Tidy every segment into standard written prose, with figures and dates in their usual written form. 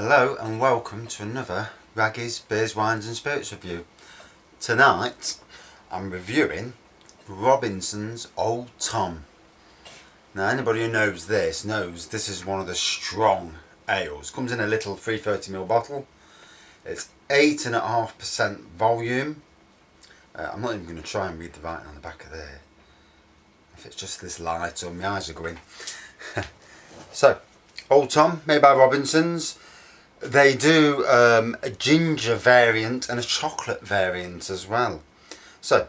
Hello and welcome to another Raggy's Beers, Wines and Spirits review. Tonight I'm reviewing Robinson's Old Tom. Now anybody who knows this is one of the strong ales. Comes in a little 330ml bottle. It's 8.5% volume. I'm not even going to try and read the writing on the back of there. If it's just this light or my eyes are going. So, Old Tom, made by Robinson's. They do a ginger variant and a chocolate variant as well. So,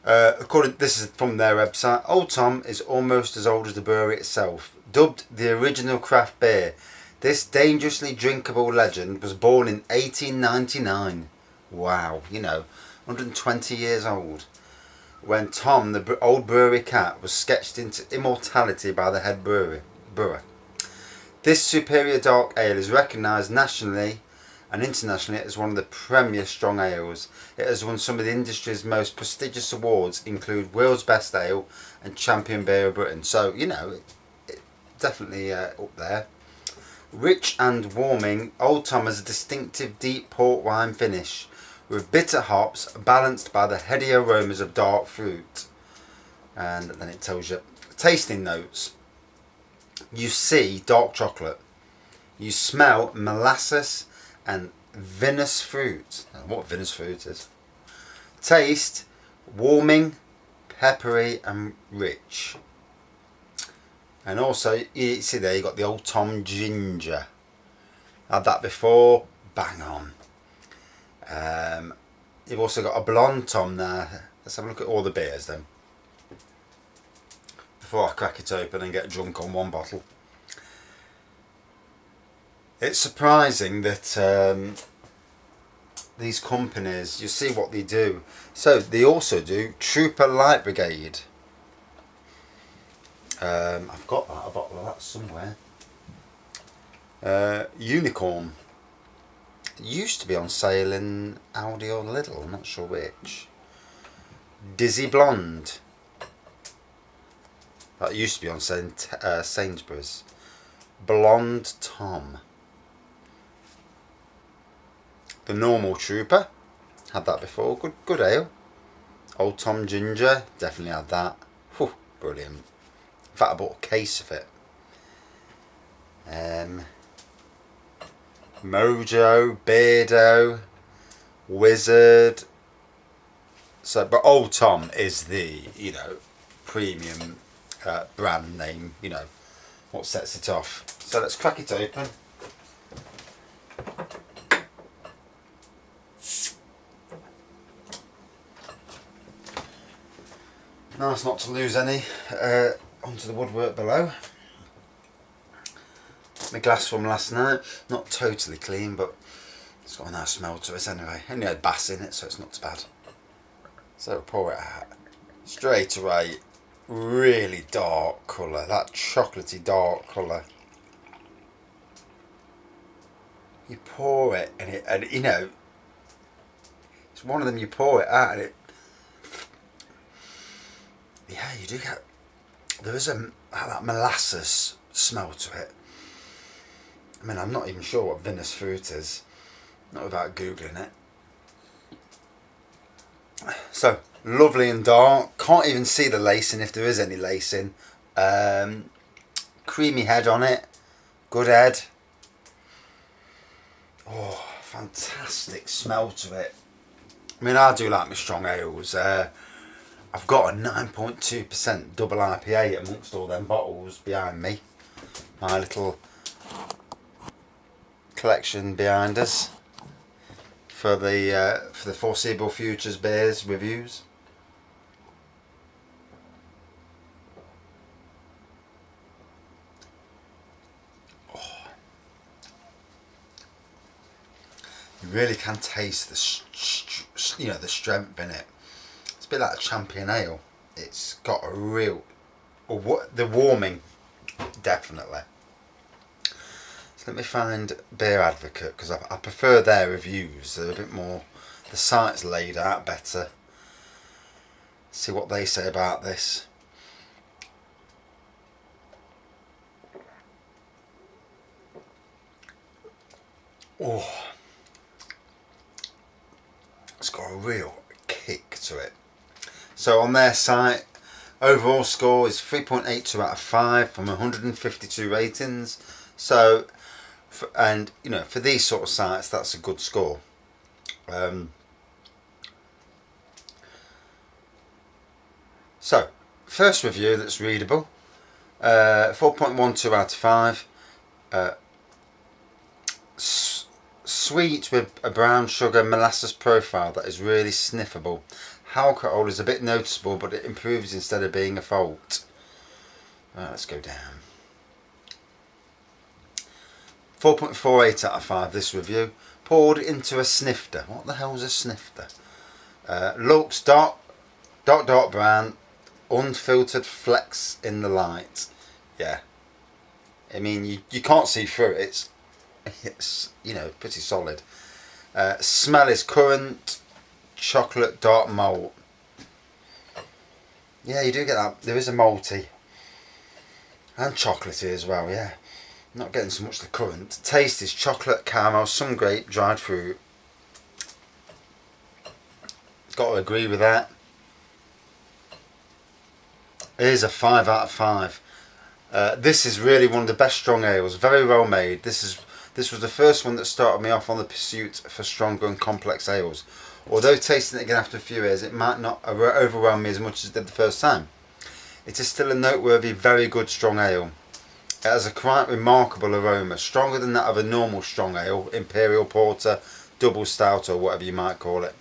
this is from their website. Old Tom is almost as old as the brewery itself. Dubbed the original craft beer, this dangerously drinkable legend was born in 1899. Wow, 120 years old. When Tom, the old brewery cat, was sketched into immortality by the head brewer. This superior dark ale is recognised nationally and internationally as one of the premier strong ales. It has won some of the industry's most prestigious awards, include World's Best Ale and Champion Beer of Britain. So, it definitely up there. Rich and warming, Old Tom has a distinctive deep port wine finish with bitter hops balanced by the heady aromas of dark fruit. And then it tells you tasting notes. You see dark chocolate. You smell molasses and vinous fruit. I don't know what vinous fruit is. Taste warming, peppery and rich. And also, you see there, you got the Old Tom ginger. Had that before, bang on. You've also got a blonde Tom there. Let's have a look at all the beers then, before I crack it open and get drunk on one bottle. It's surprising that these companies, you see what they do. So they also do Trooper Light Brigade. I've got a bottle of that somewhere. Unicorn. It used to be on sale in Aldi or Lidl, I'm not sure which. Dizzy Blonde. That used to be on Sainsbury's. Blonde Tom. The Normal Trooper. Had that before. Good ale. Old Tom Ginger. Definitely had that. Whew, brilliant. In fact, I bought a case of it. Mojo, Beardo, Wizard. So, but Old Tom is the, premium brand name, what sets it off. So let's crack it open. Nice not to lose any onto the woodwork below. My glass from last night, not totally clean, but it's got a nice smell to it anyway. Only had bass in it, so it's not too bad. So pour it out. Straight away, really dark colour, that chocolatey dark colour. You pour it and it's one of them, you pour it out and you do get, there is that molasses smell to it. I mean, I'm not even sure what vinous fruit is, not without googling it. So, lovely and dark, can't even see the lacing if there is any lacing. Creamy head on it, good head. Oh, fantastic smell to it. I mean, I do like my strong ales. I've got a 9.2% double IPA amongst all them bottles behind me. My little collection behind us for the foreseeable futures beers reviews. Oh. You really can taste the strength in it. It's a bit like a Champion Ale. It's got a real, the warming, definitely. So let me find Beer Advocate, because I prefer their reviews. They're a bit more, the site's laid out better. See what they say about this. Oh, it's got a real kick to it. So on their site, overall score is 3.82 out of 5 from 152 ratings. So, and you know, for these sort of sites, that's a good score. So, first review that's readable. 4.12 out of 5. Sweet with a brown sugar molasses profile that is really sniffable. Alcohol is a bit noticeable, but it improves instead of being a fault. Right, let's go down. 4.48 out of 5 this review. Poured into a snifter. What the hell's a snifter? Looks dark brown, unfiltered flecks in the light. Yeah. I mean, you can't see through it. It's, you know, pretty solid. Smell is currant, chocolate, dark malt. Yeah, you do get that. There is a malty. And chocolatey as well, yeah. Not getting so much the currant. Taste is chocolate, caramel, some grape, dried fruit. Got to agree with that. It is a 5 out of 5. This is really one of the best strong ales. Very well made. This was the first one that started me off on the pursuit for stronger and complex ales. Although tasting it again after a few years, it might not overwhelm me as much as it did the first time. It is still a noteworthy, very good strong ale. It has a quite remarkable aroma, stronger than that of a normal strong ale, imperial porter, double stout or whatever you might call it.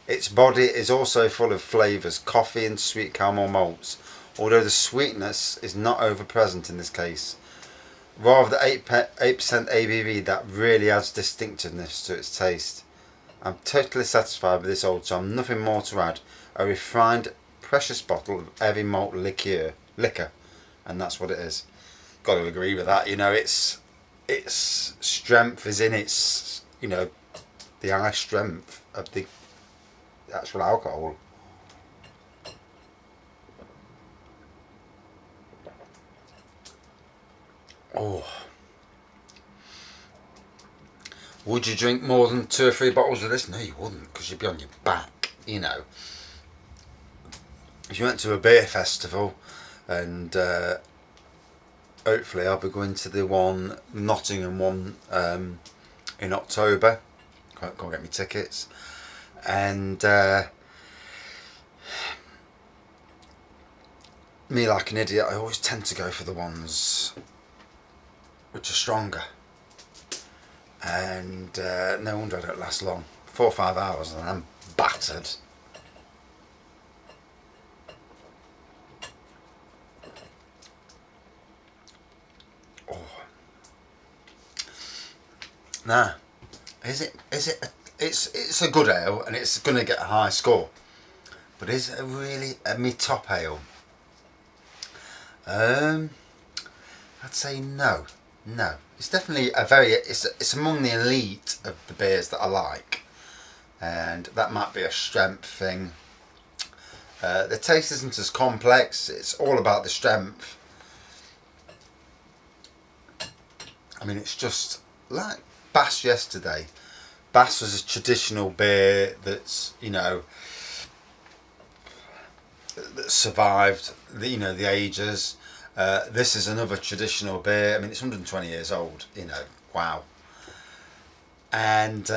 Its body is also full of flavours, coffee and sweet caramel malts, although the sweetness is not over present in this case. Rather the 8% ABV that really adds distinctiveness to its taste. I'm totally satisfied with this Old Tom, nothing more to add. A refined, precious bottle of heavy malt liquor, and that's what it is. Got to agree with that. You know, its strength is in its, you know, the high strength of the actual alcohol. Oh, would you drink more than 2 or 3 bottles of this? No, you wouldn't, because you'd be on your back. You know, if you went to a beer festival, and hopefully I'll be going to the one Nottingham one in October. Can't get me tickets, and me like an idiot, I always tend to go for the ones which are stronger, and no wonder I don't last long. 4 or 5 hours and I'm battered. Oh. Now, it's a good ale and it's going to get a high score, but is it really a me top ale? I'd say no. It's definitely it's among the elite of the beers that I like, and that might be a strength thing. The taste isn't as complex. It's all about the strength. I mean, it's just like Bass yesterday. Bass was a traditional beer that's, you know, that survived the ages. This is another traditional beer. I mean, it's 120 years old. You know, wow. And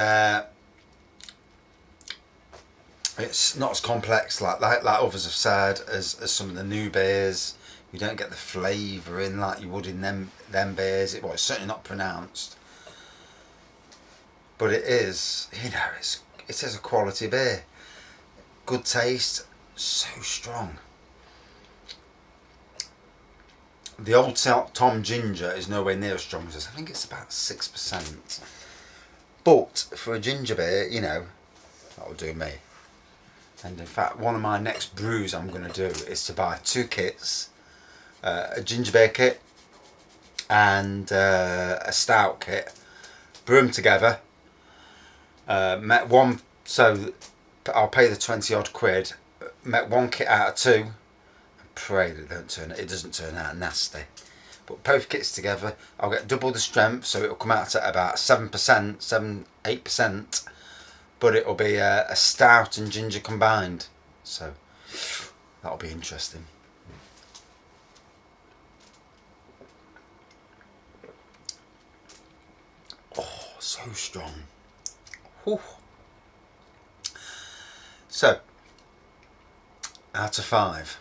it's not as complex like others have said as some of the new beers. You don't get the flavour in like you would in them beers. It's certainly not pronounced, but it is. You know, it is a quality beer. Good taste, so strong. The Old Tom Ginger is nowhere near as strong as this. I think it's about 6%. But for a ginger beer, you know, that'll do me. And in fact, one of my next brews I'm going to do is to buy 2 kits. A ginger beer kit and a stout kit. Brew them together. So I'll pay the 20 odd quid. Make 1 kit out of 2. Pray that it doesn't turn out nasty. Put both kits together, I'll get double the strength, so it'll come out at about 7%, 8%, but it'll be a stout and ginger combined. So that'll be interesting. Oh, so strong. Whew. So, out of 5,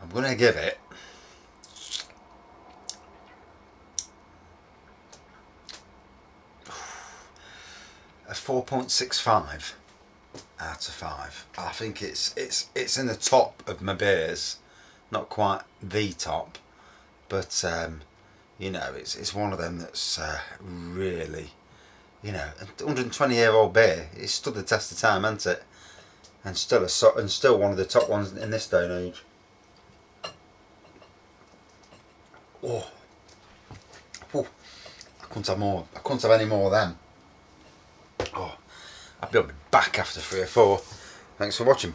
I'm going to give it a 4.65 out of 5. I think it's in the top of my beers, not quite the top, but you know, it's one of them that's really, you know, a 120-year-old beer. It's stood the test of time, hasn't it? And still one of the top ones in this day and age. Oh, oh, I couldn't have more. I couldn't have any more of them. Oh, I'll be back after 3 or 4. Thanks for watching.